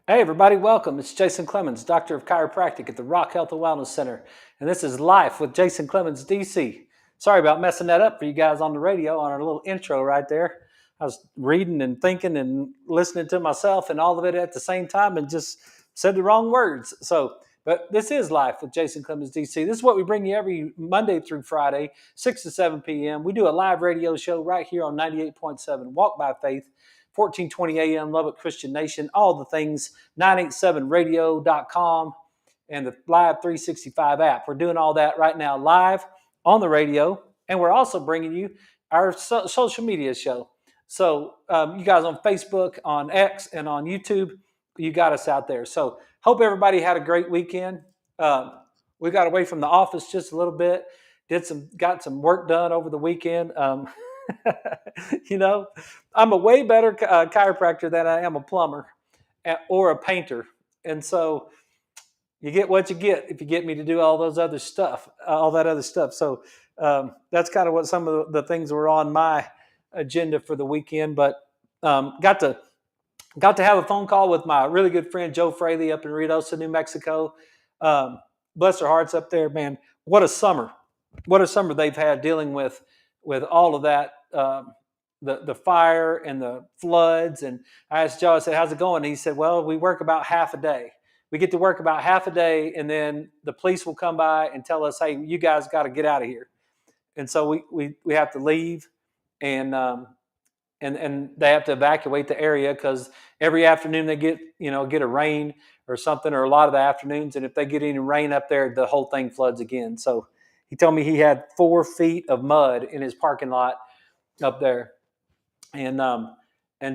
Hey everybody, welcome. It's Jason Clemmons, Doctor of Chiropractic at the Rock Health and Wellness Center. And this is Life with Jason Clemmons, DC. Sorry about messing that up for you guys on the radio on our little intro right there. I was reading and thinking and listening to myself and all of it at the same time and just said the wrong words. But this is Life with Jason Clemmons, DC. This is what we bring you every Monday through Friday, 6 to 7 p.m. We do a live radio show right here on 98.7 Walk by Faith, 1420 AM, Lubbock Christian Nation, all the things, 987radio.com, and the Live 365 app. We're doing all that right now live on the radio, and we're also bringing you our social media show. So you guys on Facebook, on X, and on YouTube, you got us out there. So hope everybody had a great weekend. We got away from the office just a little bit, got some work done over the weekend. I'm a way better chiropractor than I am a plumber or a painter. And so you get what you get if you get me to do all that other stuff. So that's kind of what some of the things were on my agenda for the weekend. But got to have a phone call with my really good friend Joe Fraley up in Ruidoso, New Mexico. Bless their hearts up there, man. What a summer they've had dealing with all of that, the fire and the floods. And I asked Joe, I said, how's it going? And he said, well, we work about half a day. We get to work about half a day, and then the police will come by and tell us, hey, you guys got to get out of here. And so we have to leave, and they have to evacuate the area because every afternoon they get a rain or something, or a lot of the afternoons. And if they get any rain up there, the whole thing floods again. So he told me he had 4 feet of mud in his parking lot up there. And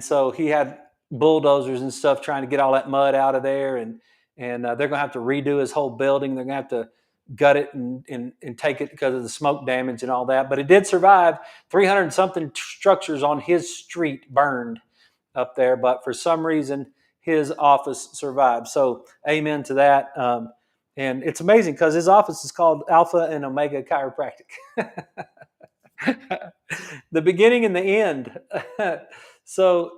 so he had bulldozers and stuff trying to get all that mud out of there. And they're going to have to redo his whole building. They're going to have to gut it and take it because of the smoke damage and all that. But it did survive. 300 something structures on his street burned up there. But for some reason, his office survived. So amen to that. And it's amazing because his office is called Alpha and Omega Chiropractic. The beginning and the end. So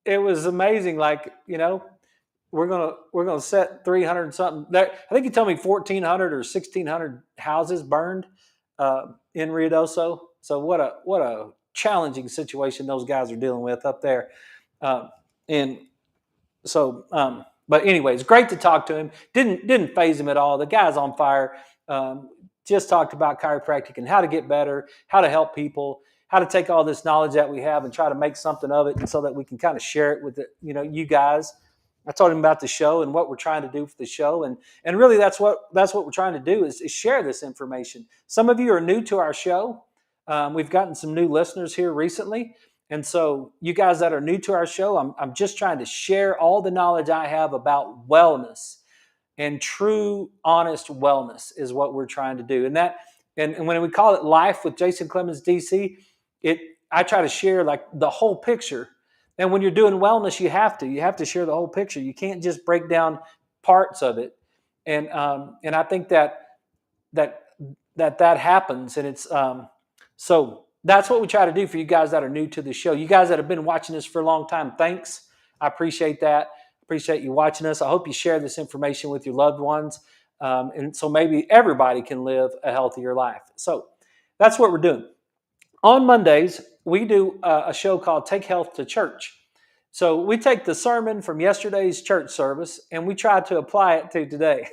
it was amazing. Like, we're gonna set 300 something. I think he told me 1,400 or 1,600 houses burned in Ruidoso. So what a challenging situation those guys are dealing with up there. But anyways, great to talk to him. Didn't faze him at all. The guy's on fire. Just talked about chiropractic and how to get better, how to help people, how to take all this knowledge that we have and try to make something of it, and so that we can kind of share it with you guys. I told him about the show and what we're trying to do for the show, and really that's what we're trying to do is share this information. Some of you are new to our show. We've gotten some new listeners here recently. And so you guys that are new to our show, I'm just trying to share all the knowledge I have about wellness, and true, honest wellness is what we're trying to do. And when we call it Life with Jason Clemmons, DC, I try to share like the whole picture. And when you're doing wellness, you have to share the whole picture. You can't just break down parts of it. And I think that happens. And it's so that's what we try to do for you guys that are new to the show. You guys that have been watching this for a long time, thanks. I appreciate that. Appreciate you watching us. I hope you share this information with your loved ones. And so maybe everybody can live a healthier life. So that's what we're doing. On Mondays, we do a show called Take Health to Church. So we take the sermon from yesterday's church service and we try to apply it to today.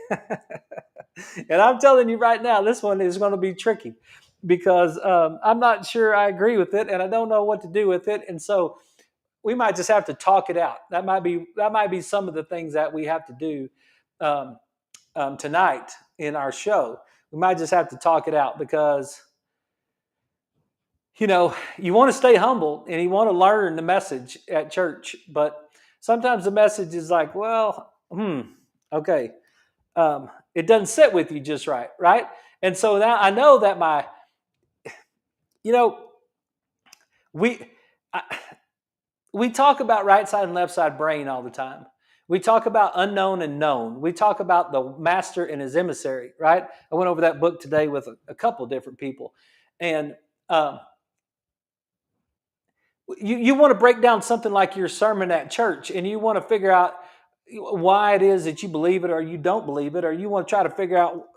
And I'm telling you right now, this one is going to be tricky because I'm not sure I agree with it and I don't know what to do with it. And so we might just have to talk it out. That might be some of the things that we have to do tonight in our show. We might just have to talk it out because, you want to stay humble and you want to learn the message at church, but sometimes the message is like, well, okay. It doesn't sit with you just right? And so now I know that we talk about right side and left side brain all the time. We talk about unknown and known. We talk about the master and his emissary, right? I went over that book today with a couple different people. And you want to break down something like your sermon at church and you want to figure out, why it is that you believe it or you don't believe it, or you want to try to figure out,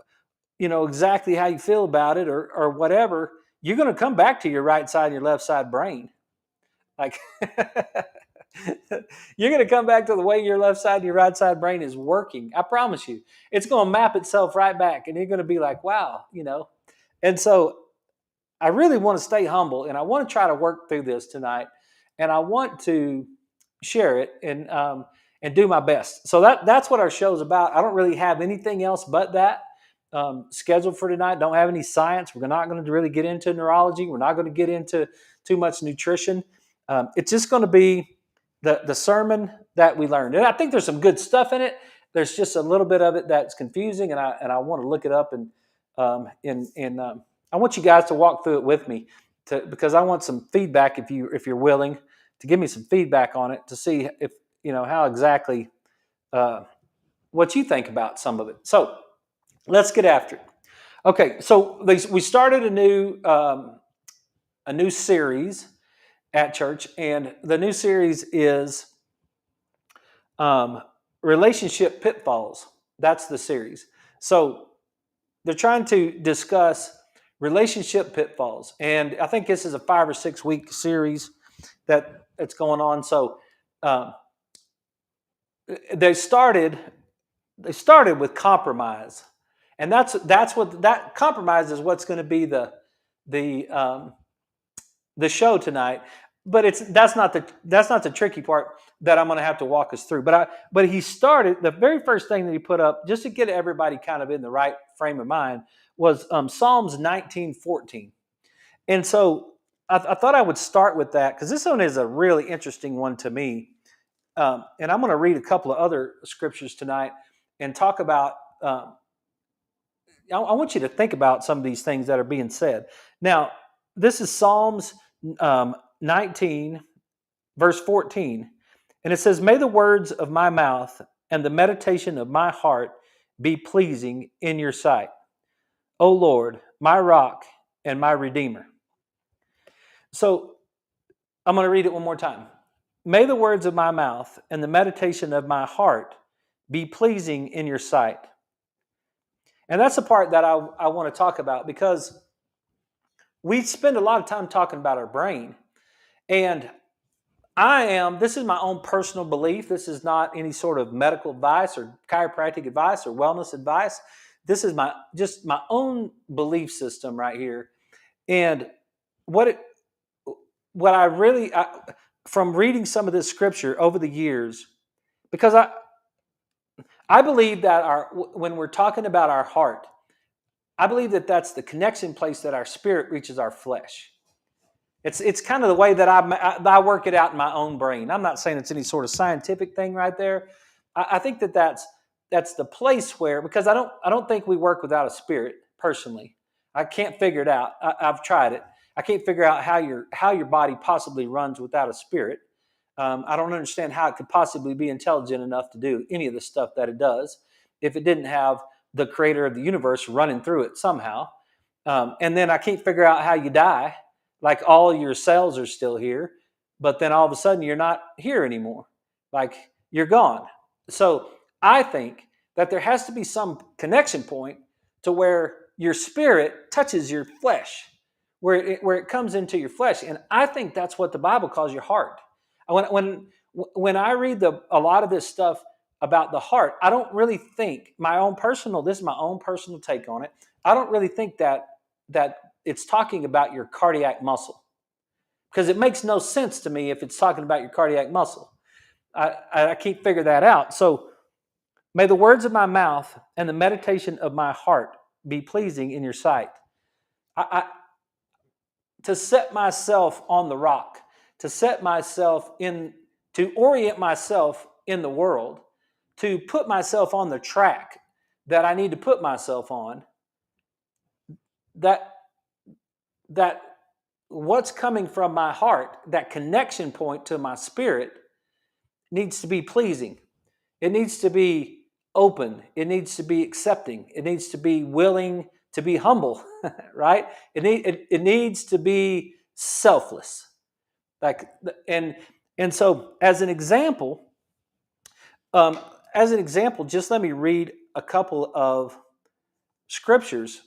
exactly how you feel about it, or whatever, you're going to come back to your right side and your left side brain. Like, you're going to come back to the way your left side and your right side brain is working. I promise you, it's going to map itself right back, and you're going to be like, wow, And so I really want to stay humble, and I want to try to work through this tonight, and I want to share it and do my best. So that's what our show's about. I don't really have anything else but that scheduled for tonight. Don't have any science. We're not going to really get into neurology. We're not going to get into too much nutrition. It's just going to be the sermon that we learned, and I think there's some good stuff in it. There's just a little bit of it that's confusing, and I want to look it up and I want you guys to walk through it with me, because I want some feedback if you're willing to give me some feedback on it, to see if how exactly what you think about some of it. So let's get after it. Okay, so we started a new series at church, and the new series is relationship pitfalls. That's the series. So they're trying to discuss relationship pitfalls, and I think this is a 5 or 6 week series that's going on. So they started with compromise, and that's what that compromise is. What's going to be the show tonight, but that's not the tricky part that I'm going to have to walk us through. But he started, the very first thing that he put up, just to get everybody kind of in the right frame of mind, was Psalms 19:14. And so I thought I would start with that, because this one is a really interesting one to me. And I'm going to read a couple of other scriptures tonight and talk about. I want you to think about some of these things that are being said. Now, this is Psalms 19, verse 14. And it says, "May the words of my mouth and the meditation of my heart be pleasing in your sight, O Lord, my rock and my redeemer." So I'm going to read it one more time. "May the words of my mouth and the meditation of my heart be pleasing in your sight." And that's the part that I want to talk about, because we spend a lot of time talking about our brain. And this is my own personal belief. This is not any sort of medical advice or chiropractic advice or wellness advice. This is just my own belief system right here. And from reading some of this scripture over the years, because I believe that when we're talking about our heart, I believe that that's the connection place that our spirit reaches our flesh. It's kind of the way that I work it out in my own brain. I'm not saying it's any sort of scientific thing right there. I think that's the place where, because I don't think we work without a spirit personally. I can't figure it out. I've tried it. I can't figure out how your body possibly runs without a spirit. I don't understand how it could possibly be intelligent enough to do any of the stuff that it does if it didn't have the creator of the universe running through it somehow. And then I can't figure out how you die. Like, all your cells are still here, but then all of a sudden you're not here anymore. Like, you're gone. So I think that there has to be some connection point to where your spirit touches your flesh, where it comes into your flesh. And I think that's what the Bible calls your heart. When I read a lot of this stuff about the heart, I don't really think this is my own personal take on it. I don't really think that it's talking about your cardiac muscle, because it makes no sense to me if it's talking about your cardiac muscle. I can't figure that out. So, "May the words of my mouth and the meditation of my heart be pleasing in your sight." To set myself on the rock, to orient myself in the world, to put myself on the track that I need to put myself on, that what's coming from my heart, that connection point to my spirit, needs to be pleasing. It needs to be open. It needs to be accepting. It needs to be willing to be humble, right? It needs to be selfless. And so, as an example, as an example, just let me read a couple of scriptures.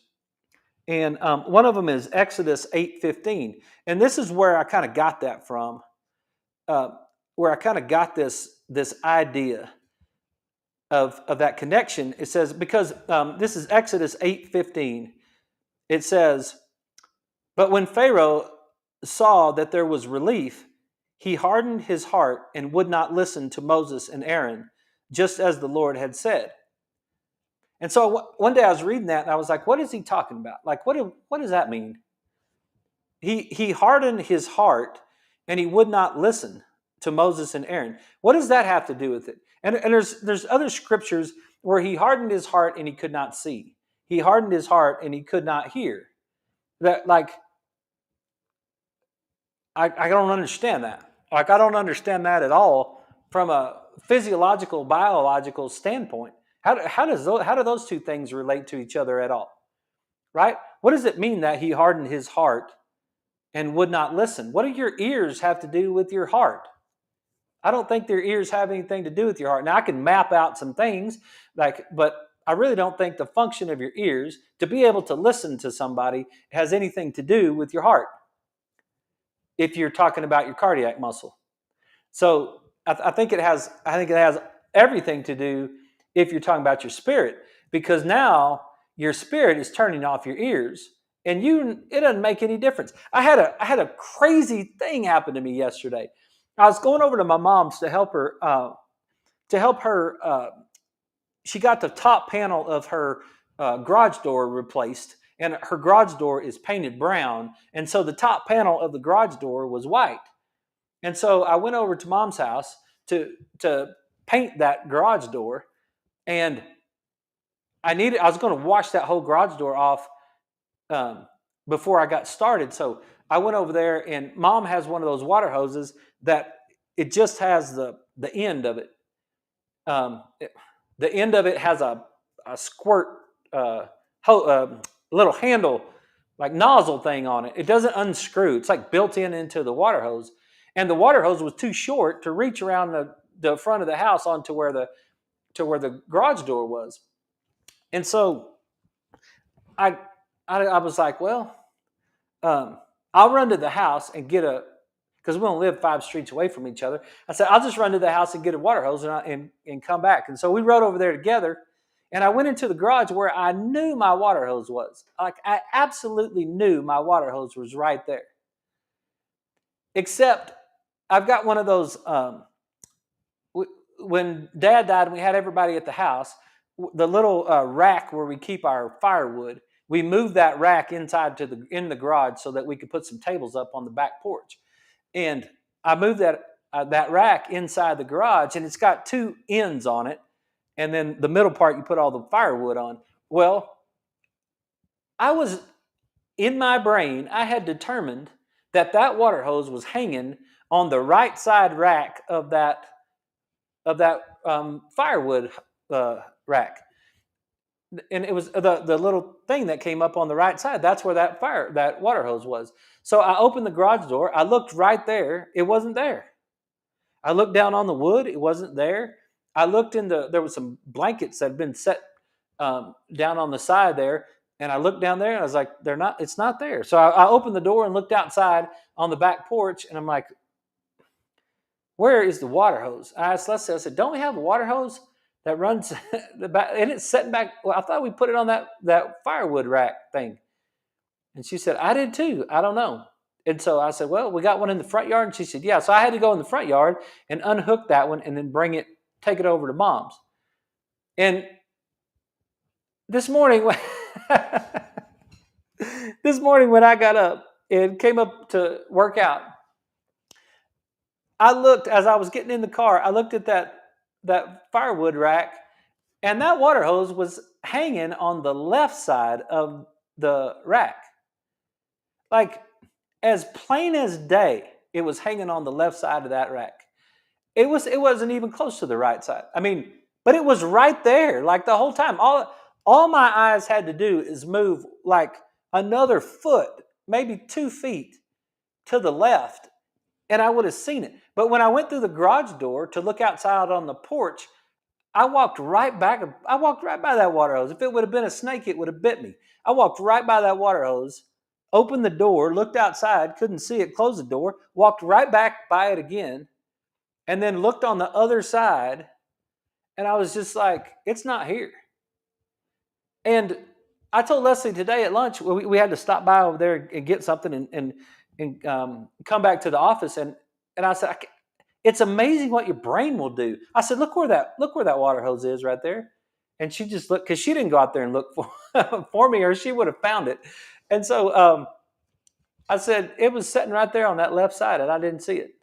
And one of them is Exodus 8:15. And this is where I kind of got that from, uh, where I kind of got this idea of that connection. It says, because this is Exodus 8:15. It says, but when Pharaoh saw that there was relief, he hardened his heart and would not listen to Moses and Aaron, just as the Lord had said. And so one day I was reading that and I was like, what is he talking about? Like, what does that mean? He hardened his heart and he would not listen to Moses and Aaron. What does that have to do with it? And there's other scriptures where he hardened his heart and he could not see. He hardened his heart and he could not hear. That, like, I don't understand that. Like, I don't understand that at all from a physiological, biological standpoint. How do those two things relate to each other at all? Right? What does it mean that he hardened his heart and would not listen? What do your ears have to do with your heart? I don't think their ears have anything to do with your heart. Now, I can map out some things, but I really don't think the function of your ears to be able to listen to somebody has anything to do with your heart, if you're talking about your cardiac muscle. So I think it has everything to do if you're talking about your spirit, because now your spirit is turning off your ears, and it doesn't make any difference. I had a crazy thing happen to me yesterday. I was going over to my mom's to help her. She got the top panel of her garage door replaced, and her garage door is painted brown, and so the top panel of the garage door was white. And so I went over to Mom's house to paint that garage door, and I was going to wash that whole garage door off before I got started. So I went over there, and Mom has one of those water hoses that it just has the end of it. The end of it has a squirt little handle, like nozzle thing on it. It doesn't unscrew. It's like built into the water hose. And the water hose was too short to reach around the front of the house onto where the garage door was. And so I was like, well, I'll run to the house and get because we don't live 5 streets away from each other. I said, I'll just run to the house and get a water hose and come back. And so we rode over there together, and I went into the garage where I knew my water hose was. Like, I absolutely knew my water hose was right there. Except I've got one of those, when Dad died and we had everybody at the house, the little rack where we keep our firewood, we moved that rack inside in the garage so that we could put some tables up on the back porch. And I moved that rack inside the garage, and it's got 2 ends on it, and then the middle part you put all the firewood on. Well, in my brain, I had determined that water hose was hanging on the right side rack of that firewood rack. And it was the little thing that came up on the right side. That's where that water hose was. So I opened the garage door. I looked right there. It wasn't there. I looked down on the wood. It wasn't there. I looked there was some blankets that had been set down on the side there. And I looked down there and I was like, it's not there. So I opened the door and looked outside on the back porch, and I'm like, where is the water hose? I asked Leslie, I said, don't we have a water hose that runs the back, and it's setting back? Well, I thought we put it on that firewood rack thing. And she said, I did too. I don't know. And so I said, well, we got one in the front yard. And she said, yeah. So I had to go in the front yard and unhook that one and then take it over to Mom's. And this morning, when I got up and came up to work out, I looked, as I was getting in the car, I looked at that firewood rack, and that water hose was hanging on the left side of the rack. Like, as plain as day, it was hanging on the left side of that rack. It wasn't even close to the right side. I mean, but it was right there, like, the whole time. All my eyes had to do is move like another foot, maybe 2 feet to the left, and I would have seen it. But when I went through the garage door to look outside on the porch, I walked right back. I walked right by that water hose. If it would have been a snake, it would have bit me. I walked right by that water hose, opened the door, looked outside, couldn't see it, closed the door, walked right back by it again, and then looked on the other side. And I was just like, it's not here. And I told Leslie today at lunch, we had to stop by over there and get something and come back to the office. And I said, it's amazing what your brain will do. I said, look where that water hose is right there. And she just looked, because she didn't go out there and look for me, or she would have found it. And so I said, it was sitting right there on that left side, and I didn't see it.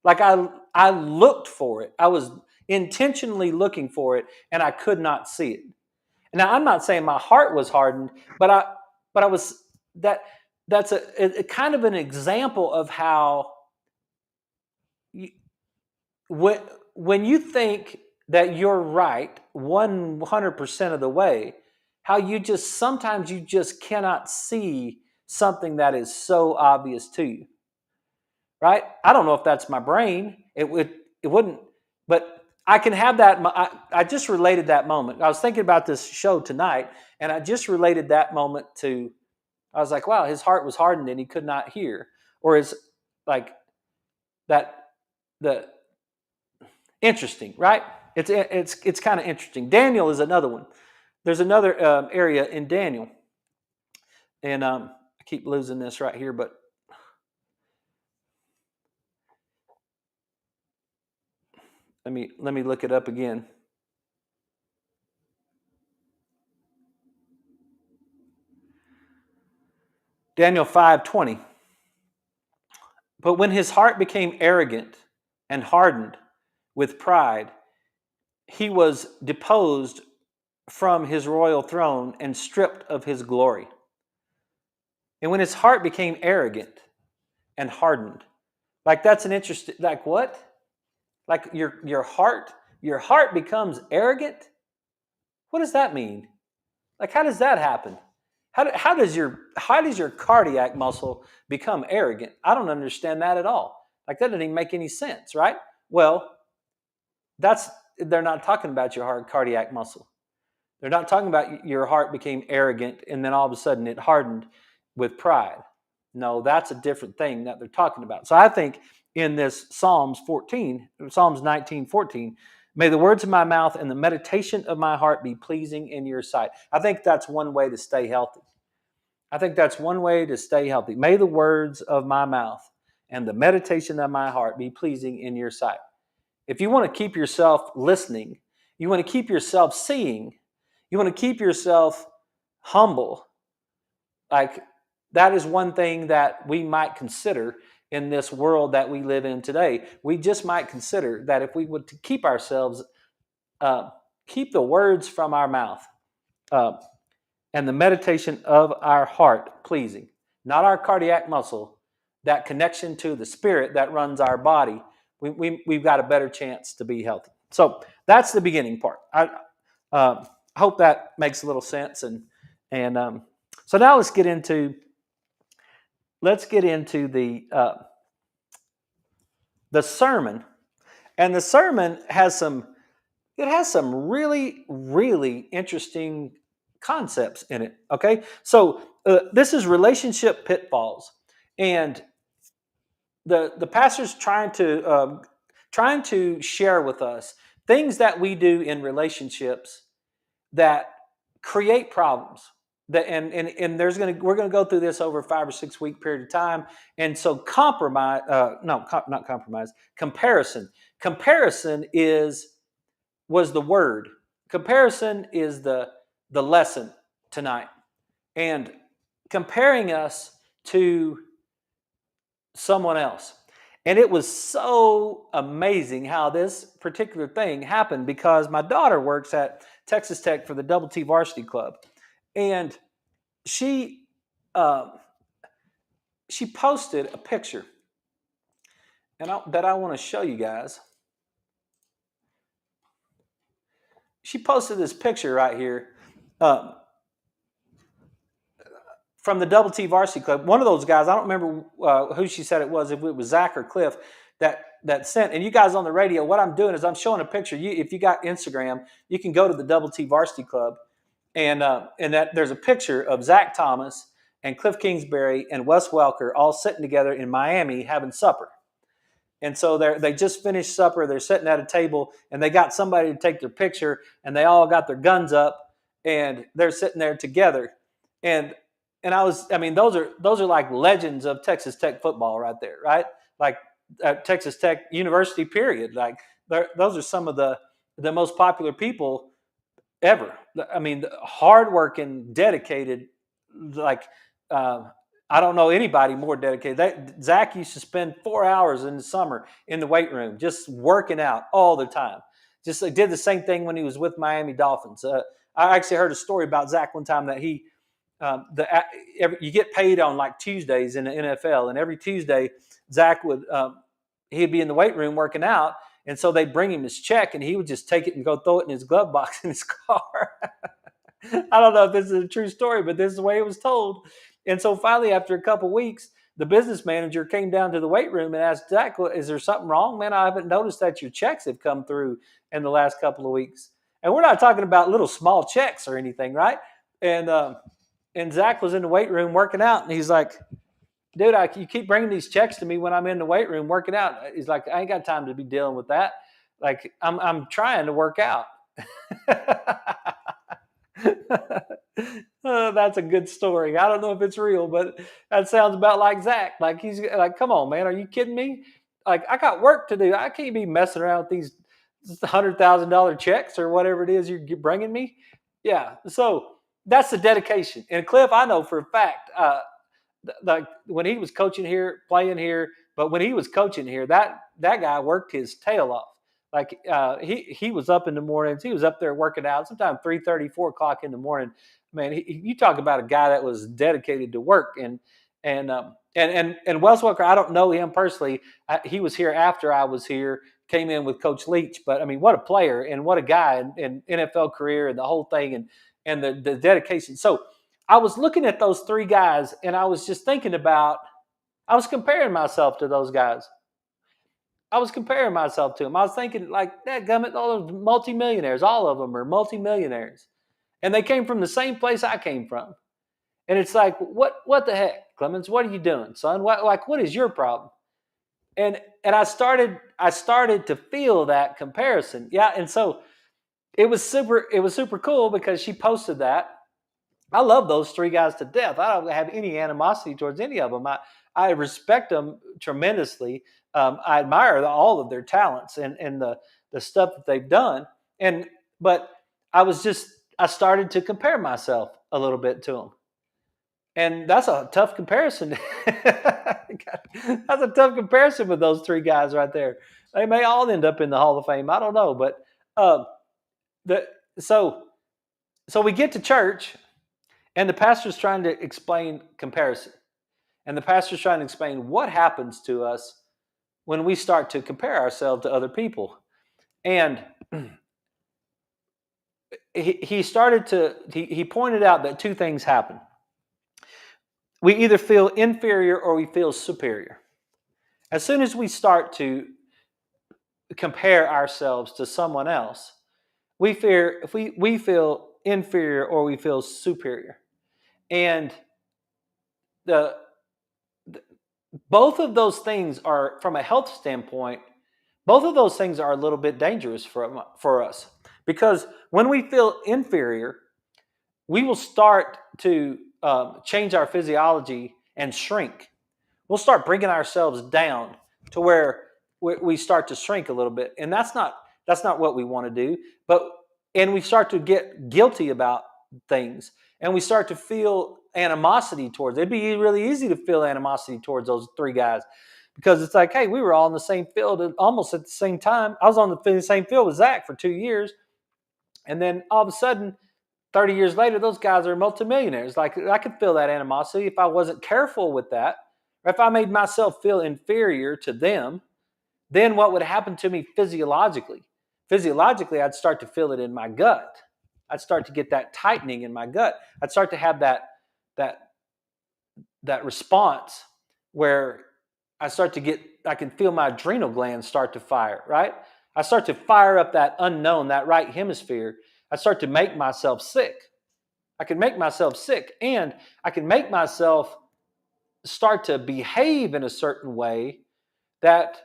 Like I looked for it. I was intentionally looking for it, and I could not see it. Now, I'm not saying my heart was hardened, but I was that's a kind of an example of how you, when you think that you're right 100% of the way, how you just sometimes you just cannot see something that is so obvious to you, right? I don't know if that's my brain. It wouldn't, but I can have that. I just related that moment. I was thinking about this show tonight, and I just related that moment to. I was like, wow, his heart was hardened and he could not hear, or is like that. The interesting, right? It's kind of interesting. Daniel is another one. There's another area in Daniel, and I keep losing this right here, but let me look it up again. Daniel 5:20. But when his heart became arrogant and hardened with pride, he was deposed from his royal throne and stripped of his glory. And when his heart became arrogant and hardened, like that's an interesting, like what? Like your heart becomes arrogant? What does that mean? Like how does that happen? How does your cardiac muscle become arrogant? I don't understand that at all. Like that doesn't even make any sense, right? Well, they're not talking about your heart cardiac muscle. They're not talking about your heart became arrogant and then all of a sudden it hardened with pride. No, that's a different thing that they're talking about. So I think in this Psalms 19:14, may the words of my mouth and the meditation of my heart be pleasing in your sight. I think that's one way to stay healthy. May the words of my mouth and the meditation of my heart be pleasing in your sight. If you want to keep yourself listening, you want to keep yourself seeing, you want to keep yourself humble, like that is one thing that we might consider in this world that we live in today. We just might consider that if we would to keep ourselves, keep the words from our mouth and the meditation of our heart pleasing, not our cardiac muscle, that connection to the spirit that runs our body, we've got a better chance to be healthy. So that's the beginning part. I hope that makes a little sense. And so now let's get into the sermon. And the sermon has some really, really interesting concepts in it. Okay, so this is relationship pitfalls, and the pastor's trying to share with us things that we do in relationships that create problems. And we're gonna go through this over a 5 or 6 week period of time. And so not compromise. Comparison was the word. Comparison is the lesson tonight, and comparing us to someone else. And it was so amazing how this particular thing happened, because my daughter works at Texas Tech for the Double T Varsity Club, and she posted a picture, and that I want to show you guys. She posted this picture right here from the Double T Varsity Club. One of those guys, I don't remember who she said it was, if it was Zach or Cliff, that that sent. And you guys on the radio, what I'm doing is I'm showing a picture. If you got Instagram, you can go to the Double T Varsity Club, and that there's a picture of Zach Thomas and Cliff Kingsbury and Wes Welker all sitting together in Miami having supper. And so they just finished supper. They're sitting at a table, and they got somebody to take their picture, and they all got their guns up, and they're sitting there together. And I mean, those are like legends of Texas Tech football right there, right? Like Texas Tech University, period. Like those are some of the most popular people ever. I mean, hardworking, dedicated, like I don't know anybody more dedicated. Zach used to spend 4 hours in the summer in the weight room, just working out all the time. Just did the same thing when he was with Miami Dolphins. I actually heard a story about Zach one time that you get paid on like Tuesdays in the NFL, and every Tuesday Zach he'd be in the weight room working out, and so they'd bring him his check, and he would just take it and go throw it in his glove box in his car. I don't know if this is a true story, but this is the way it was told. And so finally, after a couple of weeks, the business manager came down to the weight room and asked Zach, "Is there something wrong, man? I haven't noticed that your checks have come through in the last couple of weeks." And we're not talking about little small checks or anything, right? And Zach was in the weight room working out, and he's like, "Dude, you keep bringing these checks to me when I'm in the weight room working out." He's like, "I ain't got time to be dealing with that. Like, I'm trying to work out." That's a good story. I don't know if it's real, but that sounds about like Zach. Like he's like, "Come on, man, are you kidding me? Like I got work to do. I can't be messing around with these $100,000 checks or whatever it is you're bringing me." Yeah, so that's the dedication. And Cliff, I know for a fact, like when he was coaching here, playing here, but when he was coaching here, that guy worked his tail off. Like he was up in the mornings. He was up there working out. Sometimes 3:30, 4 o'clock in the morning. Man, you talk about a guy that was dedicated to work. And Wes Welker, I don't know him personally. He was here after I was here. Came in with Coach Leach, but I mean, what a player and what a guy in NFL career and the whole thing and the dedication. So I was looking at those three guys, and I was just thinking about. I was comparing myself to those guys. I was comparing myself to them. I was thinking, like, that gummit, all those multimillionaires, all of them are multimillionaires. And they came from the same place I came from. And it's like, what the heck, Clemmons? What are you doing, son? What is your problem? And I started to feel that comparison. Yeah, and so it was super cool because she posted that. I love those three guys to death. I don't have any animosity towards any of them. I respect them tremendously. I admire all of their talents and the stuff that they've done. But I started to compare myself a little bit to them, and that's a tough comparison. That's a tough comparison with those three guys right there. They may all end up in the Hall of Fame. I don't know, but uh, the so we get to church, and the pastor's trying to explain comparison, and the pastor's trying to explain what happens to us when we start to compare ourselves to other people. And he pointed out that two things happen. We either feel inferior or we feel superior. As soon as we start to compare ourselves to someone else, we feel inferior or we feel superior. And both of those things are, from a health standpoint, both of those things are a little bit dangerous for us, because when we feel inferior, we will start to change our physiology and shrink. We'll start bringing ourselves down to where we start to shrink a little bit, and that's not what we want to do. And we start to get guilty about things, and we start to feel animosity towards it. It'd be really easy to feel animosity towards those three guys, because it's like, hey, we were all in the same field almost at the same time. I was on the same field with Zach for 2 years, and then all of a sudden, 30 years later, those guys are multimillionaires. Like, I could feel that animosity if I wasn't careful with that, or if I made myself feel inferior to them. Then what would happen to me physiologically? Physiologically, I'd start to feel it in my gut. I'd start to get that tightening in my gut. I'd start to have that response where I can feel my adrenal glands start to fire, right? I start to fire up that unknown, that right hemisphere. I start to make myself sick. I can make myself sick, and I can make myself start to behave in a certain way that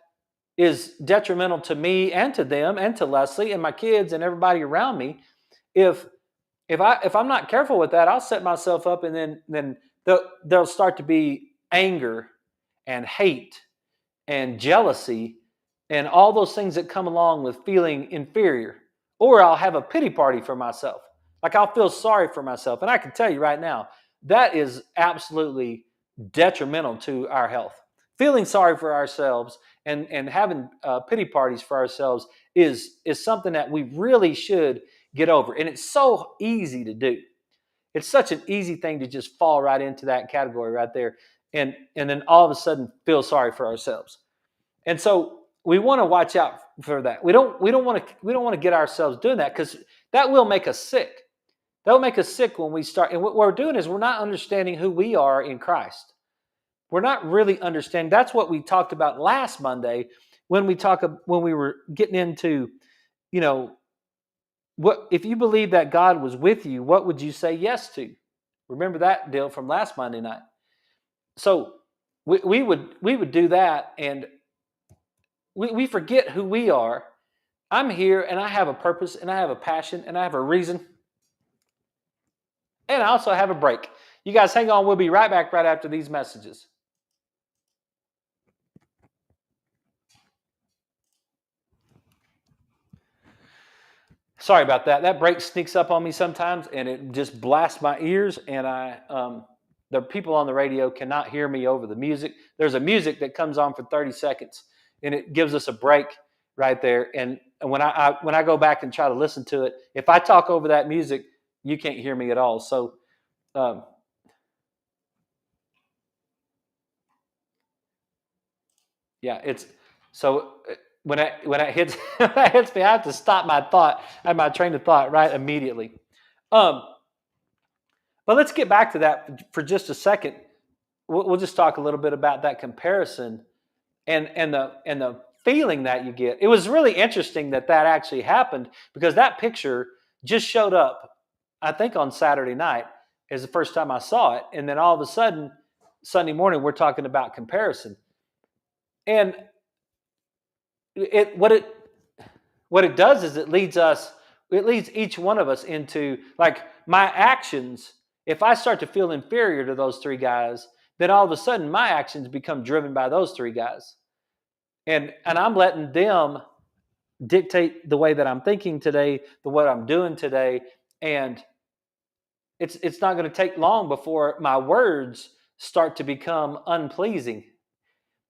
is detrimental to me and to them and to Leslie and my kids and everybody around me. If if I'm not careful with that, I'll set myself up, and then there'll start to be anger and hate and jealousy and all those things that come along with feeling inferior. Or I'll have a pity party for myself. Like I'll feel sorry for myself. And I can tell you right now, that is absolutely detrimental to our health. Feeling sorry for ourselves and having pity parties for ourselves is something that we really should get over. And it's so easy to do. It's such an easy thing to just fall right into that category right there. And then all of a sudden feel sorry for ourselves. And so we want to watch out for that. We don't want to get ourselves doing that, because that will make us sick. That will make us sick when we start. And what we're doing is we're not understanding who we are in Christ. We're not really understanding. That's what we talked about last Monday when we were getting into, what if you believe that God was with you, what would you say yes to? Remember that deal from last Monday night. So we would do that, and we forget who we are. I'm here, and I have a purpose, and I have a passion, and I have a reason, and I also have a break. You guys hang on. We'll be right back right after these messages. Sorry about that. That break sneaks up on me sometimes, and it just blasts my ears, and the people on the radio cannot hear me over the music. There's a music that comes on for 30 seconds, and it gives us a break right there. And when I go back and try to listen to it, if I talk over that music, you can't hear me at all. So, yeah, it's so when it hits that hits me, I have to stop my thought, I have my train of thought right immediately. But let's get back to that for just a second. We'll just talk a little bit about that comparison and the feeling that you get. It was really interesting that actually happened, because that picture just showed up, I think, on Saturday night is the first time I saw it, and then all of a sudden Sunday morning we're talking about comparison. And what it does is it leads each one of us into, like, my actions. If I start to feel inferior to those three guys, then all of a sudden my actions become driven by those three guys. And I'm letting them dictate the way that I'm thinking today, what I'm doing today. And it's not going to take long before my words start to become unpleasing.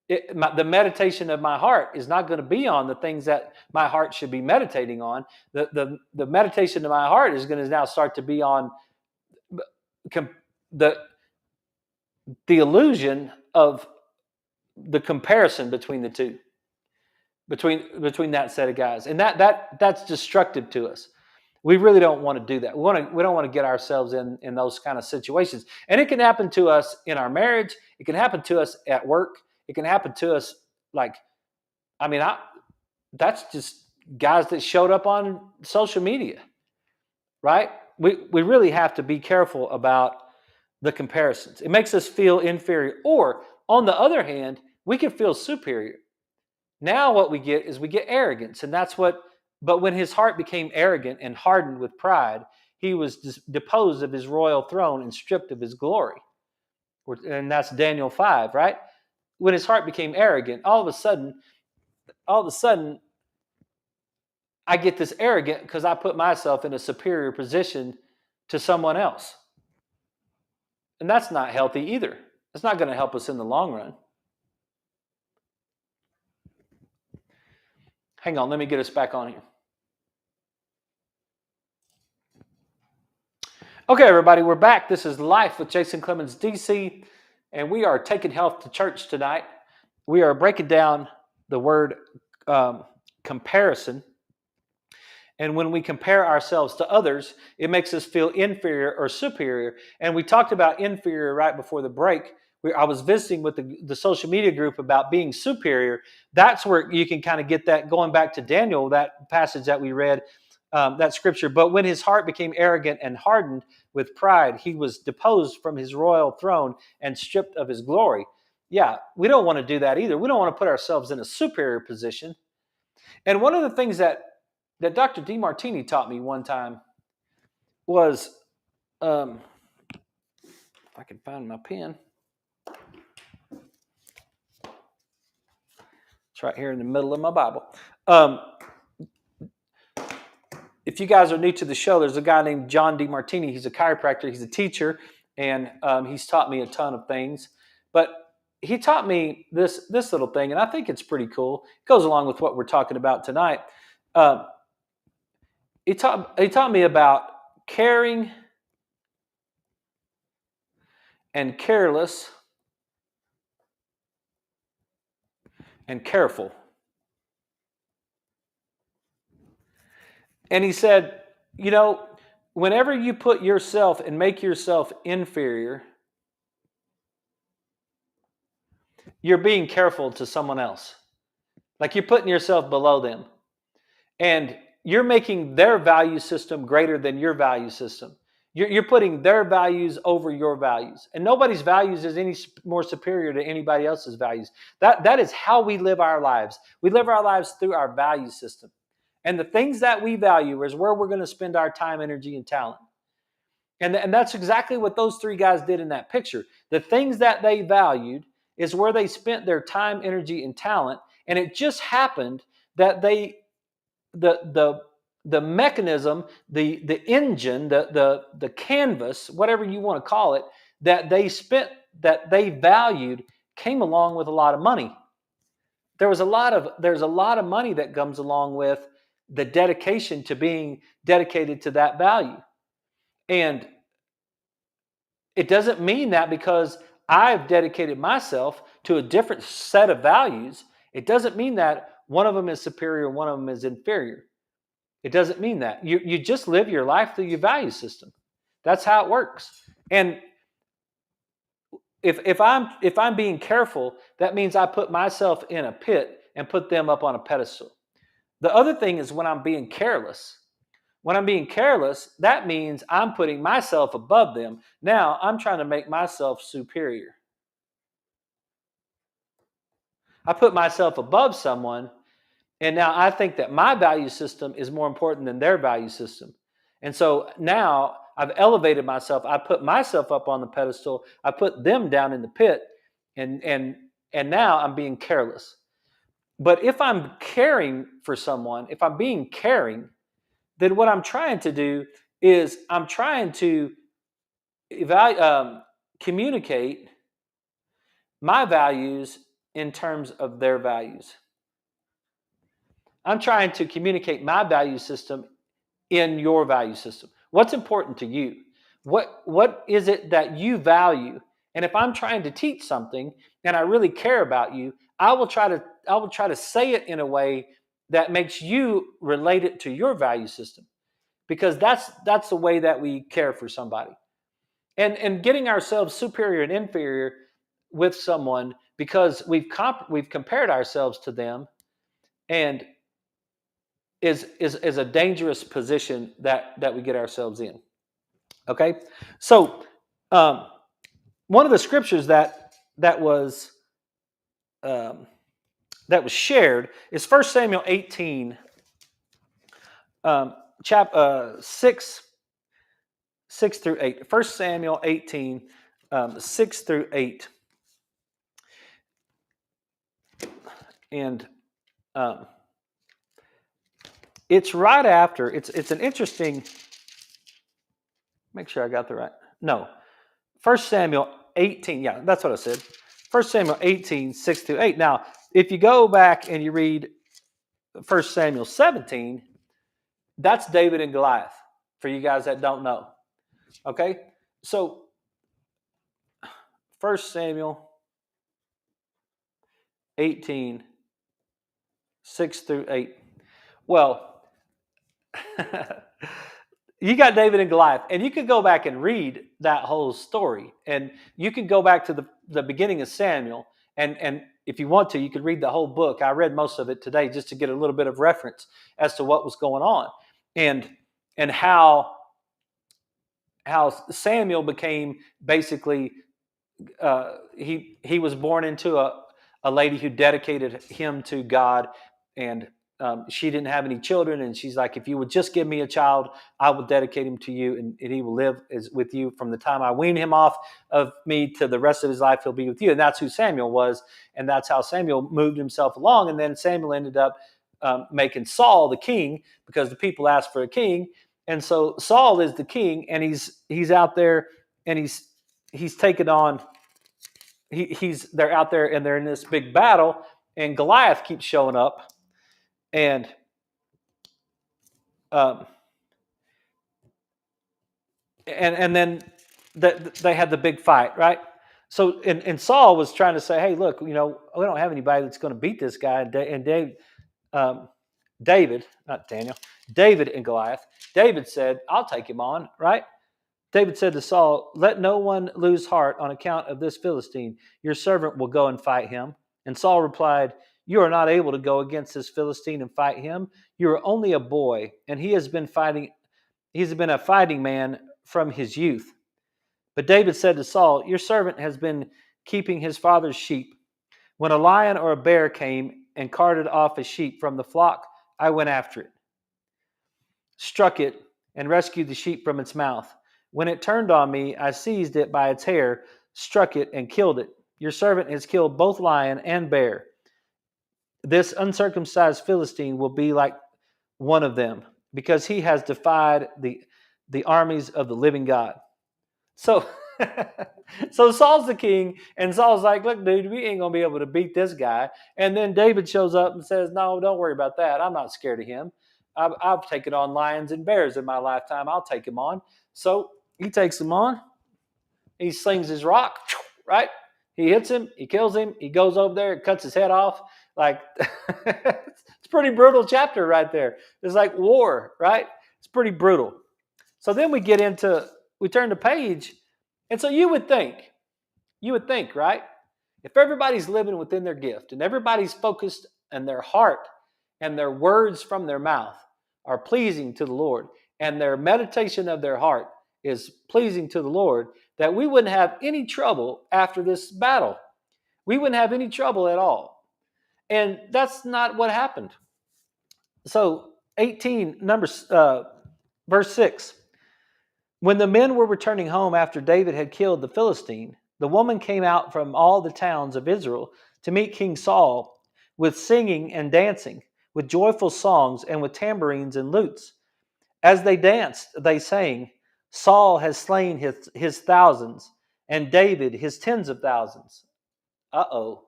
The meditation of my heart is not going to be on the things that my heart should be meditating on. The meditation of my heart is going to now start to be on the illusion of the comparison between the two, between that set of guys, and that's destructive to us. We really don't want to do that. We don't want to get ourselves in those kind of situations. And it can happen to us in our marriage. It can happen to us at work. It can happen to us, that's just guys that showed up on social media, right? We really have to be careful about the comparisons. It makes us feel inferior. Or on the other hand, we can feel superior. Now what we get arrogance, and but when his heart became arrogant and hardened with pride, he was deposed of his royal throne and stripped of his glory. And that's Daniel 5, right? When his heart became arrogant, all of a sudden, I get this arrogant because I put myself in a superior position to someone else. And that's not healthy either. It's not going to help us in the long run. Hang on, let me get us back on here. Okay, everybody, we're back. This is Life with Jason Clemmons, DC, and we are taking health to church tonight. We are breaking down the word comparison. And when we compare ourselves to others, it makes us feel inferior or superior. And we talked about inferior right before the break I was visiting with the social media group about being superior. That's where you can kind of get that, going back to Daniel, that passage that we read, that scripture. But when his heart became arrogant and hardened with pride, he was deposed from his royal throne and stripped of his glory. Yeah, we don't want to do that either. We don't want to put ourselves in a superior position. And one of the things that Dr. DeMartini taught me one time was, if I can find my pen. It's right here in the middle of my Bible. If you guys are new to the show, there's a guy named John DeMartini. He's a chiropractor. He's a teacher, and he's taught me a ton of things. But he taught me this little thing, and I think it's pretty cool. It goes along with what we're talking about tonight. He taught me about caring and careless and careful. And he said, whenever you put yourself and make yourself inferior, you're being careful to someone else. Like you're putting yourself below them. And you're making their value system greater than your value system. You're putting their values over your values. And nobody's values is any more superior to anybody else's values. That is how we live our lives. We live our lives through our value system. And the things that we value is where we're going to spend our time, energy, and talent. And that's exactly what those three guys did in that picture. The things that they valued is where they spent their time, energy, and talent. And it just happened that the mechanism, the engine, the canvas, whatever you want to call it, that they valued came along with a lot of money. There's a lot of money that comes along with the dedication to being dedicated to that value. And it doesn't mean that because I've dedicated myself to a different set of values, it doesn't mean that one of them is superior and one of them is inferior. It doesn't mean that. You just live your life through your value system. That's how it works. And if I'm being careful, that means I put myself in a pit and put them up on a pedestal. The other thing is when I'm being careless. When I'm being careless, that means I'm putting myself above them. Now I'm trying to make myself superior. I put myself above someone, and now I think that my value system is more important than their value system. And so now I've elevated myself. I put myself up on the pedestal. I put them down in the pit, and now I'm being careless. But if I'm caring for someone, if I'm being caring, then what I'm trying to do is I'm trying to communicate my values in terms of their values. I'm trying to communicate my value system in your value system. What's important to you? What is it that you value? And if I'm trying to teach something and I really care about you, I will try to say it in a way that makes you relate it to your value system, because that's the way that we care for somebody. And getting ourselves superior and inferior with someone because we've compared ourselves to them, and is a dangerous position that we get ourselves in. Okay, so one of the scriptures that was shared is 1 Samuel 18, 6 through 8. 1 Samuel 18, 6 through 8. And it's right after, it's an interesting, make sure I got the right, no, 1 Samuel 18, yeah, that's what I said. 1 Samuel 18, 6 through 8. Now, if you go back and you read 1 Samuel 17, that's David and Goliath, for you guys that don't know. Okay? So, 1 Samuel 18, 6 through 8. Well, You got David and Goliath, and you could go back and read that whole story, and you could go back to the beginning of Samuel, and if you want to, you could read the whole book. I read most of it today just to get a little bit of reference as to what was going on, and how Samuel became basically he was born into a lady who dedicated him to God, and she didn't have any children, and she's like, if you would just give me a child, I will dedicate him to you, and he will live with you from the time I wean him off of me to the rest of his life. He'll be with you, and that's who Samuel was, and that's how Samuel moved himself along. And then Samuel ended up making Saul the king because the people asked for a king, and so Saul is the king, and he's out there, and he's taken on. They're out there and they're in this big battle, and Goliath keeps showing up, and um, then they had the big fight, right? So and Saul was trying to say, hey, look, we don't have anybody that's going to beat this guy. And David, not Daniel, David and Goliath. David said, I'll take him on, right? David said to Saul, let no one lose heart on account of this Philistine. Your servant will go and fight him. And Saul replied, you are not able to go against this Philistine and fight him. You are only a boy, and he has been a fighting man from his youth. But David said to Saul, your servant has been keeping his father's sheep. When a lion or a bear came and carted off a sheep from the flock, I went after it, struck it, and rescued the sheep from its mouth. When it turned on me, I seized it by its hair, struck it, and killed it. Your servant has killed both lion and bear. This uncircumcised Philistine will be like one of them, because he has defied the armies of the living God. So, so Saul's the king, and Saul's like, look, dude, we ain't going to be able to beat this guy. And then David shows up and says, no, don't worry about that. I'm not scared of him. I've taken on lions and bears in my lifetime. I'll take him on. So he takes him on. He slings his rock, right? He hits him. He kills him. He goes over there and cuts his head off. Like, it's a pretty brutal chapter right there. It's like war, right? It's pretty brutal. So then we turn the page. And so you would think, right? If everybody's living within their gift and everybody's focused and their heart and their words from their mouth are pleasing to the Lord, and their meditation of their heart is pleasing to the Lord, that we wouldn't have any trouble after this battle. We wouldn't have any trouble at all. And that's not what happened. So 18, verse 6. When the men were returning home after David had killed the Philistine, the woman came out from all the towns of Israel to meet King Saul with singing and dancing, with joyful songs and with tambourines and lutes. As they danced, they sang, Saul has slain his thousands, and David his tens of thousands. Uh-oh,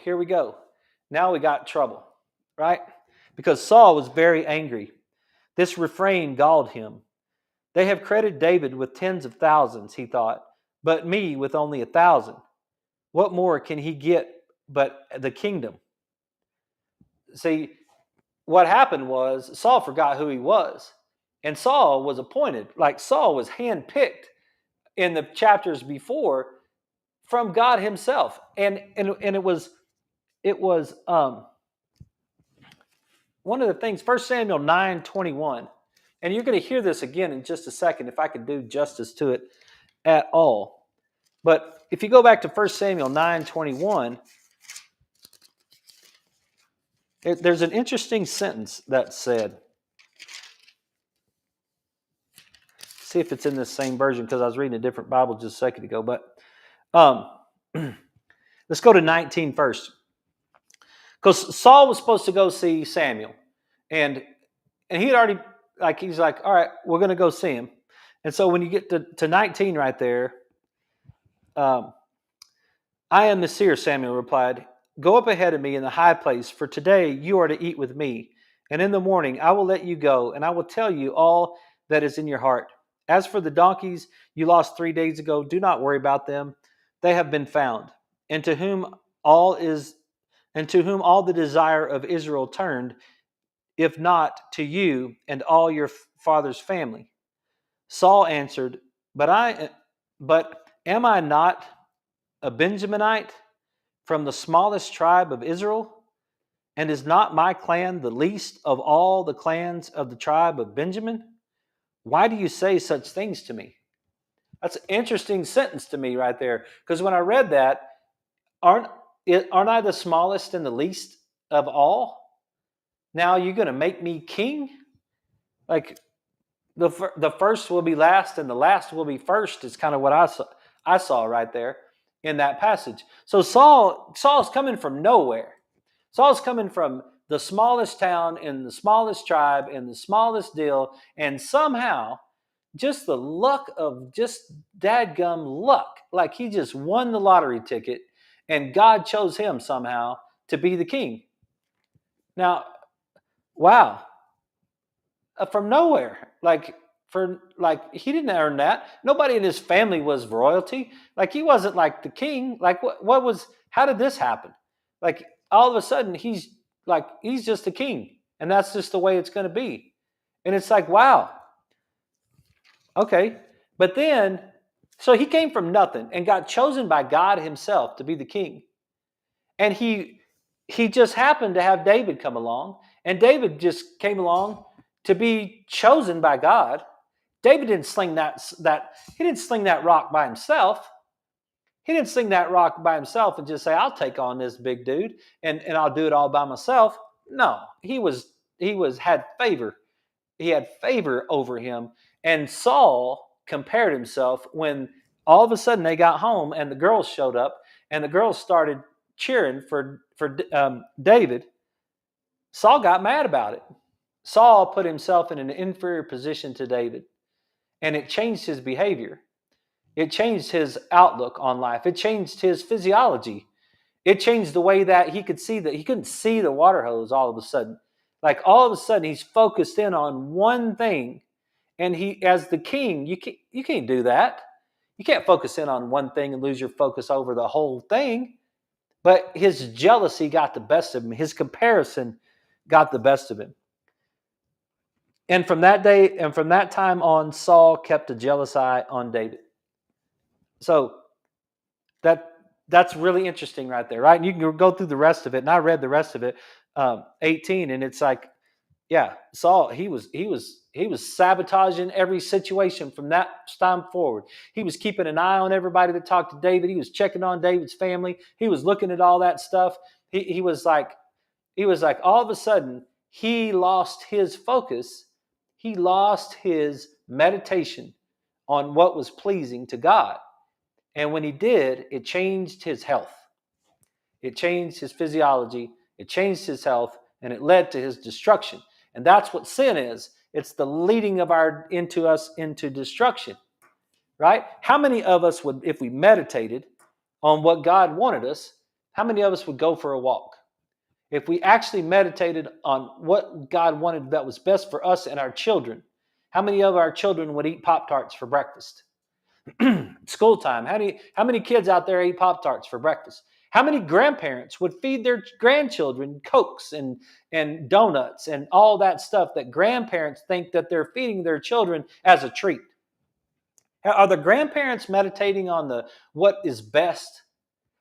here we go. Now we got trouble, right? Because Saul was very angry. This refrain galled him. They have credited David with tens of thousands, he thought, but me with only 1,000. What more can he get but the kingdom? See, what happened was Saul forgot who he was. And Saul was appointed, like Saul was handpicked in the chapters before from God himself. And it was one of the things, 1 Samuel 9:21. And you're going to hear this again in just a second if I can do justice to it at all. But if you go back to 1 Samuel 9:21, there's an interesting sentence that's said. See if it's in this same version, because I was reading a different Bible just a second ago. But let's go to 19 first. Because Saul was supposed to go see Samuel. And he had already, he's like, all right, we're going to go see him. And so when you get to 19 right there, I am the seer, Samuel replied. Go up ahead of me in the high place, for today you are to eat with me. And in the morning I will let you go, and I will tell you all that is in your heart. As for the donkeys you lost 3 days ago, do not worry about them. They have been found. And to whom all the desire of Israel turned if not to you and all your father's family? Saul answered, but am I not a Benjaminite from the smallest tribe of Israel? And is not my clan the least of all the clans of the tribe of Benjamin? Why do you say such things to me? That's an interesting sentence to me right there. Because when I read that, aren't I the smallest and the least of all? Now you're going to make me king? Like the first will be last and the last will be first is kind of what I saw right there in that passage. So Saul's coming from nowhere. Saul's coming from the smallest town in the smallest tribe in the smallest deal, and somehow just the luck of just dadgum luck, like he just won the lottery ticket and God chose him somehow to be the king. Now, wow, from nowhere, like he didn't earn that. Nobody in his family was royalty. Like he wasn't like the king. Like what was? How did this happen? Like all of a sudden he's just a king, and that's just the way it's going to be. And it's like, wow, okay. But then, so he came from nothing and got chosen by God Himself to be the king, and he just happened to have David come along, and David just came along to be chosen by God. David didn't sling he didn't sling that rock by himself. He didn't sling that rock by himself and just say, I'll take on this big dude and I'll do it all by myself. No, he had favor. He had favor over him. And Saul compared himself when all of a sudden they got home and the girls showed up and the girls started cheering for David. Saul got mad about it. Saul put himself in an inferior position to David. And it changed his behavior. It changed his outlook on life. It changed his physiology. It changed the way that he couldn't see the water hose all of a sudden. Like all of a sudden he's focused in on one thing. And he, as the king, you can't do that. You can't focus in on one thing and lose your focus over the whole thing. But his jealousy got the best of him. His comparison got the best of him. And from that day and from that time on, Saul kept a jealous eye on David. So that's really interesting right there, right? And you can go through the rest of it. And I read the rest of it, 18, and it's like, yeah, Saul, he was sabotaging every situation from that time forward. He was keeping an eye on everybody that talked to David. He was checking on David's family. He was looking at all that stuff. He was like all of a sudden he lost his focus. He lost his meditation on what was pleasing to God. And when he did, it changed his health. It changed his physiology. It changed his health, and it led to his destruction. And that's what sin is. It's the leading of us into destruction, right? How many of us would, if we meditated on what God wanted us, how many of us would go for a walk? If we actually meditated on what God wanted that was best for us and our children, how many of our children would eat Pop-Tarts for breakfast? School time. How many kids out there eat Pop-Tarts for breakfast? How many grandparents would feed their grandchildren Cokes and donuts and all that stuff that grandparents think that they're feeding their children as a treat? Are the grandparents meditating on what is best?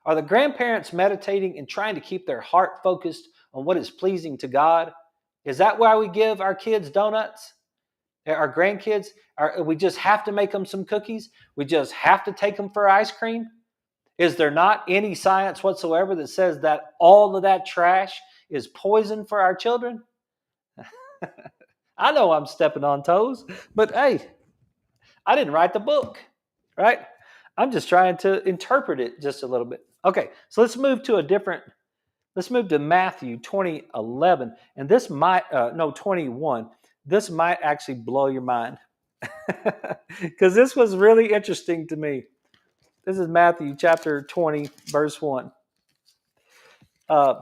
Are the grandparents meditating and trying to keep their heart focused on what is pleasing to God? Is that why we give our kids donuts? Our grandkids, we just have to make them some cookies? We just have to take them for ice cream? Is there not any science whatsoever that says that all of that trash is poison for our children? I know I'm stepping on toes, but hey, I didn't write the book, right? I'm just trying to interpret it just a little bit. Okay, so let's move to Matthew 20:11, and this might, 21. This might actually blow your mind because this was really interesting to me. This is Matthew chapter 20, verse 1. I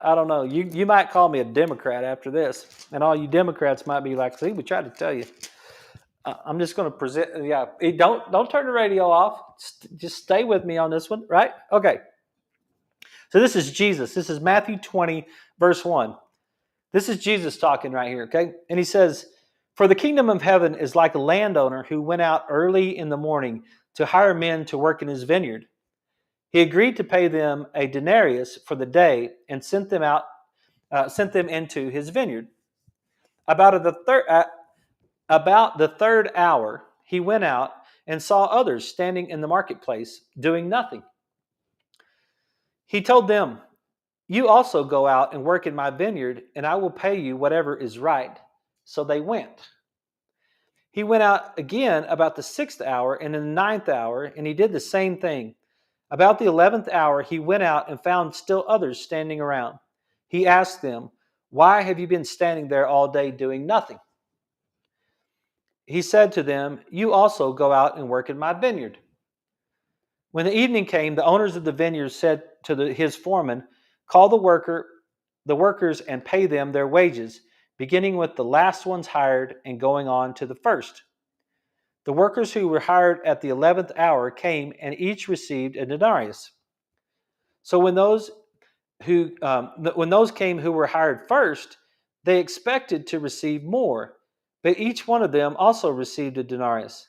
don't know. You might call me a Democrat after this, and all you Democrats might be like, "See, we tried to tell you." I'm just going to present. Yeah, don't turn the radio off. Just stay with me on this one, right? Okay. So this is Jesus. This is Matthew 20, verse 1. This is Jesus talking right here, okay? And he says, "For the kingdom of heaven is like a landowner who went out early in the morning to hire men to work in his vineyard. He agreed to pay them a denarius for the day and sent them into his vineyard. About the third hour, he went out and saw others standing in the marketplace doing nothing. He told them, 'You also go out and work in my vineyard, and I will pay you whatever is right.' So they went. He went out again about the sixth hour and in the ninth hour, and he did the same thing. About the 11th hour, he went out and found still others standing around. He asked them, 'Why have you been standing there all day doing nothing?' He said to them, 'You also go out and work in my vineyard.' When the evening came, the owners of the vineyard said to his foreman, 'Call the workers and pay them their wages, beginning with the last ones hired and going on to the first.' The workers who were hired at the 11th hour came and each received a denarius. So when those came who were hired first, they expected to receive more, but each one of them also received a denarius.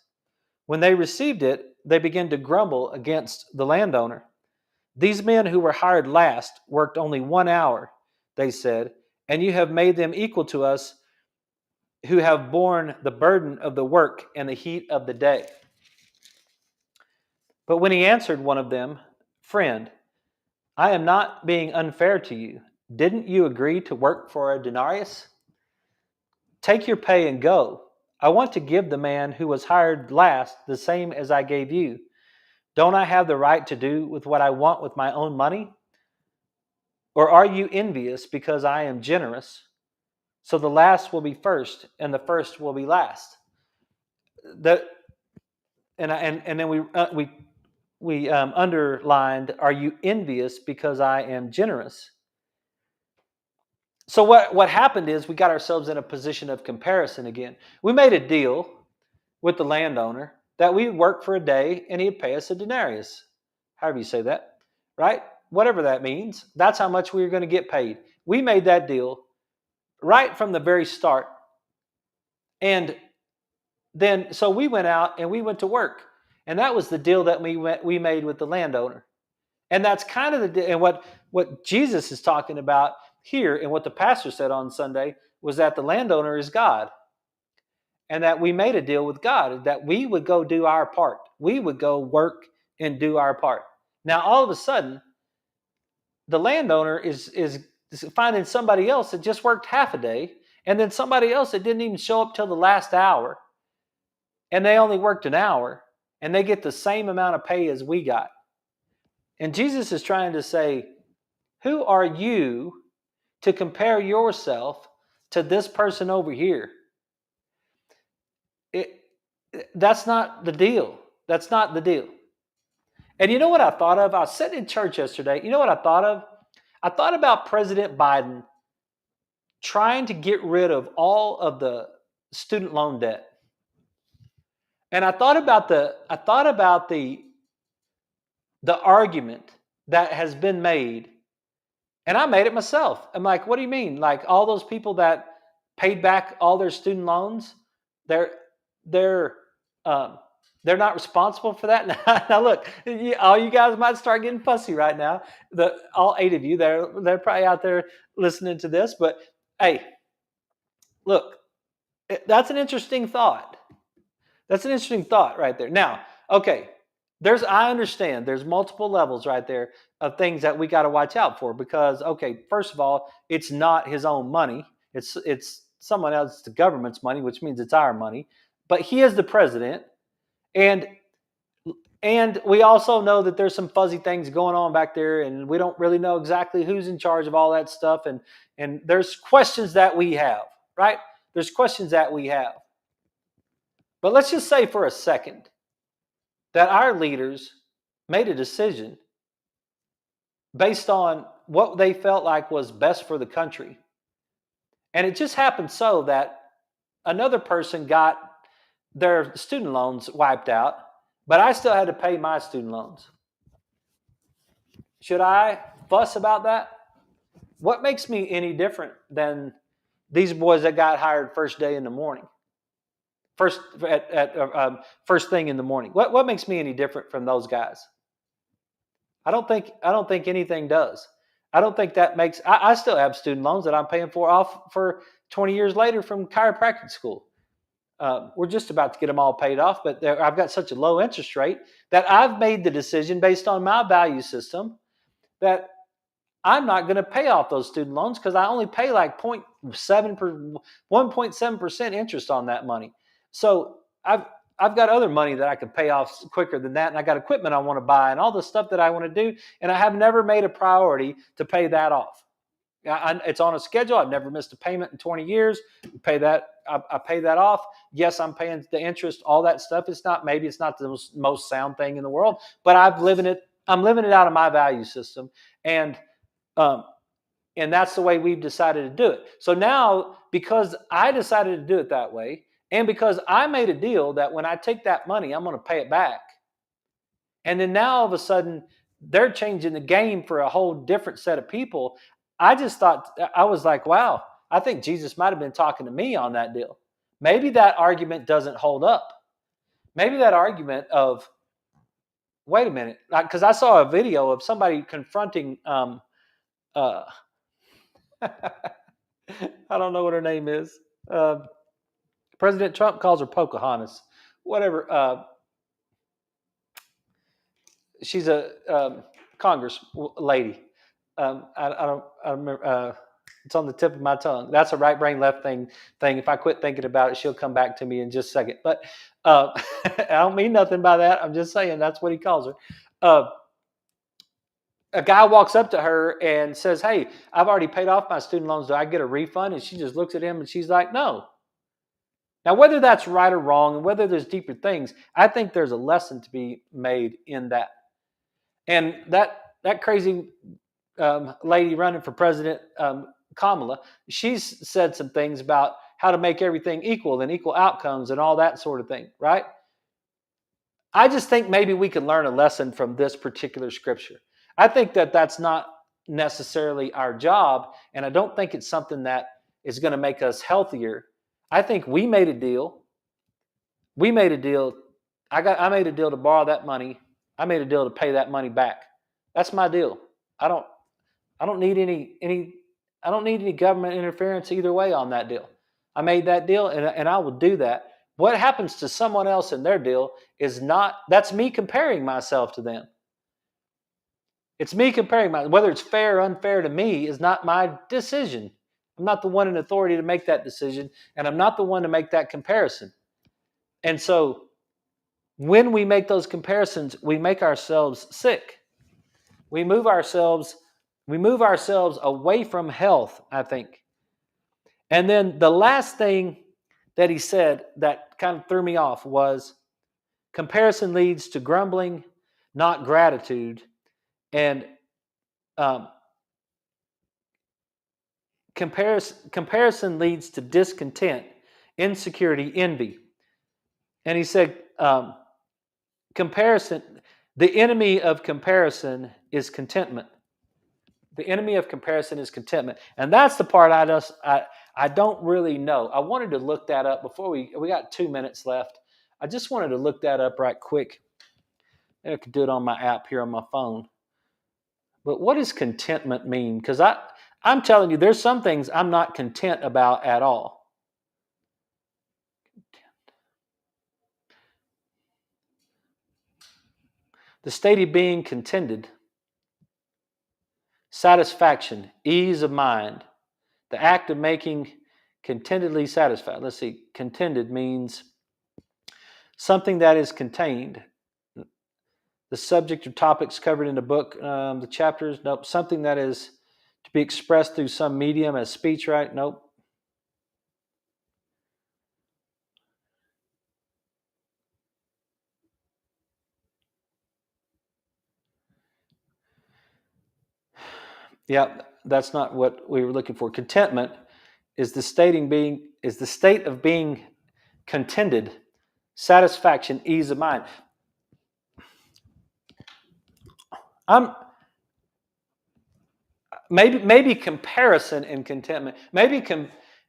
When they received it, they began to grumble against the landowner. 'These men who were hired last worked only 1 hour,' they said, 'and you have made them equal to us who have borne the burden of the work and the heat of the day.' But when he answered one of them, 'Friend, I am not being unfair to you. Didn't you agree to work for a denarius? Take your pay and go. I want to give the man who was hired last the same as I gave you. Don't I have the right to do with what I want with my own money? Or are you envious because I am generous? So the last will be first, and the first will be last.'" That and then we underlined, "Are you envious because I am generous?" So what happened is we got ourselves in a position of comparison again. We made a deal with the landowner that we would work for a day and he'd pay us a denarius. However you say that, right? Whatever that means, that's how much we were going to get paid. We made that deal right from the very start. And then, so we went out and we went to work. And that was the deal that we made with the landowner. And that's kind of and what Jesus is talking about here, and what the pastor said on Sunday, was that the landowner is God. And that we made a deal with God that we would go do our part. We would go work and do our part. Now, all of a sudden, the landowner is finding somebody else that just worked half a day, and then somebody else that didn't even show up till the last hour, and they only worked an hour, and they get the same amount of pay as we got. And Jesus is trying to say, who are you to compare yourself to this person over here? That's not the deal. That's not the deal. And you know what I thought of? I was sitting in church yesterday. You know what I thought of? I thought about President Biden trying to get rid of all of the student loan debt. And I thought about the argument that has been made, and I made it myself. I'm like, what do you mean? Like, all those people that paid back all their student loans, they're not responsible for that. Now look, all you guys might start getting fussy right now. All 8 of you, they're probably out there listening to this. But hey, look, that's an interesting thought. That's an interesting thought right there. Now, okay, I understand there's multiple levels right there of things that we got to watch out for, because, okay, first of all, it's not his own money. It's someone else, the government's money, which means it's our money. But he is the president, and we also know that there's some fuzzy things going on back there, and we don't really know exactly who's in charge of all that stuff. And there's questions that we have, right? There's questions that we have. But let's just say for a second that our leaders made a decision based on what they felt like was best for the country. And it just happened so that another person got their student loans wiped out, but I still had to pay my student loans. Should I fuss about that? What makes me any different than these boys that got hired first day in the morning, first thing in the morning. What makes me any different from those guys? I don't think anything does. I don't think that makes. I still have student loans that I'm paying for off for 20 years later from chiropractic school. We're just about to get them all paid off, but I've got such a low interest rate that I've made the decision based on my value system that I'm not going to pay off those student loans because I only pay like 1.7% interest on that money. So I've got other money that I could pay off quicker than that, and I got equipment I want to buy and all the stuff that I want to do, and I have never made a priority to pay that off. It's on a schedule. I've never missed a payment in 20 years. I pay that off. Yes, I'm paying the interest, all that stuff. Maybe it's not the most sound thing in the world, but I'm living it out of my value system. And that's the way we've decided to do it. So now, because I decided to do it that way, and because I made a deal that when I take that money, I'm going to pay it back. And then now all of a sudden, they're changing the game for a whole different set of people. I was like, wow, I think Jesus might have been talking to me on that deal. Maybe that argument doesn't hold up. Maybe that argument of, wait a minute, because I saw a video of somebody confronting, I don't know what her name is. President Trump calls her Pocahontas. Whatever. She's a Congress lady. I don't remember. It's on the tip of my tongue. That's a right brain, left thing. If I quit thinking about it, she'll come back to me in just a second. But I don't mean nothing by that. I'm just saying that's what he calls her. A guy walks up to her and says, "Hey, I've already paid off my student loans. Do I get a refund?" And she just looks at him and she's like, "No." Now, whether that's right or wrong and whether there's deeper things, I think there's a lesson to be made in that. And that crazy lady running for president, Kamala, she's said some things about how to make everything equal and equal outcomes and all that sort of thing, right? I just think maybe we can learn a lesson from this particular scripture. I think that that's not necessarily our job, and I don't think it's something that is going to make us healthier. I think we made a deal. We made a deal. I made a deal to borrow that money. I made a deal to pay that money back. That's my deal. I don't need any government interference either way on that deal. I made that deal, and I will do that. What happens to someone else in their deal that's me comparing myself to them. It's me comparing whether it's fair or unfair to me is not my decision. I'm not the one in authority to make that decision, and I'm not the one to make that comparison. And so when we make those comparisons, we make ourselves sick. We move ourselves away from health, I think. And then the last thing that he said that kind of threw me off was comparison leads to grumbling, not gratitude. And comparison leads to discontent, insecurity, envy. And he said, the enemy of comparison is contentment. The enemy of comparison is contentment. And that's the part I don't really know. I wanted to look that up before we got 2 minutes left. I just wanted to look that up right quick. Maybe I could do it on my app here on my phone. But what does contentment mean? Because I'm telling you, there's some things I'm not content about at all. The state of being contented, satisfaction, ease of mind, the act of making contentedly satisfied. Let's see, contented means something that is contained. The subject or topics covered in the book, the chapters, nope. Something that is to be expressed through some medium as speech, right? Nope. Yeah, that's not what we were looking for. Contentment is the state of being contented, satisfaction, ease of mind. Maybe comparison and contentment. Maybe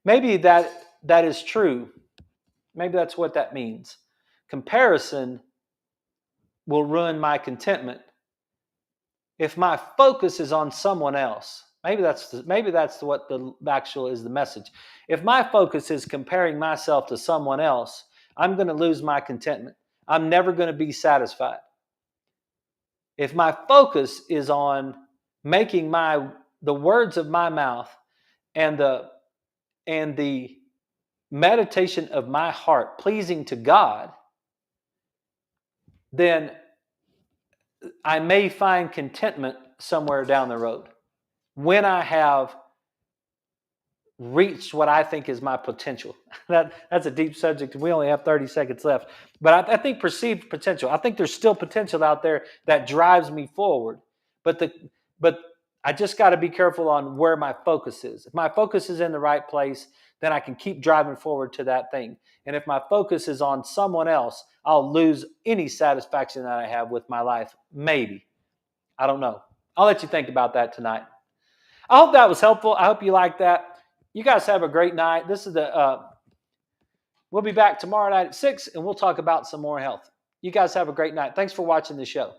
maybe that is true. Maybe that's what that means. Comparison will ruin my contentment if my focus is on someone else. Maybe that's what the actual is the message. If my focus is comparing myself to someone else, I'm going to lose my contentment. I'm never going to be satisfied. If my focus is on making the words of my mouth and the meditation of my heart pleasing to God, then I may find contentment somewhere down the road when I have reached what I think is my potential. That's a deep subject. We only have 30 seconds left. But I think perceived potential. I think there's still potential out there that drives me forward. But I just got to be careful on where my focus is. If my focus is in the right place, then I can keep driving forward to that thing. And if my focus is on someone else, I'll lose any satisfaction that I have with my life. Maybe. I don't know. I'll let you think about that tonight. I hope that was helpful. I hope you liked that. You guys have a great night. We'll be back tomorrow night at 6, and we'll talk about some more health. You guys have a great night. Thanks for watching the show.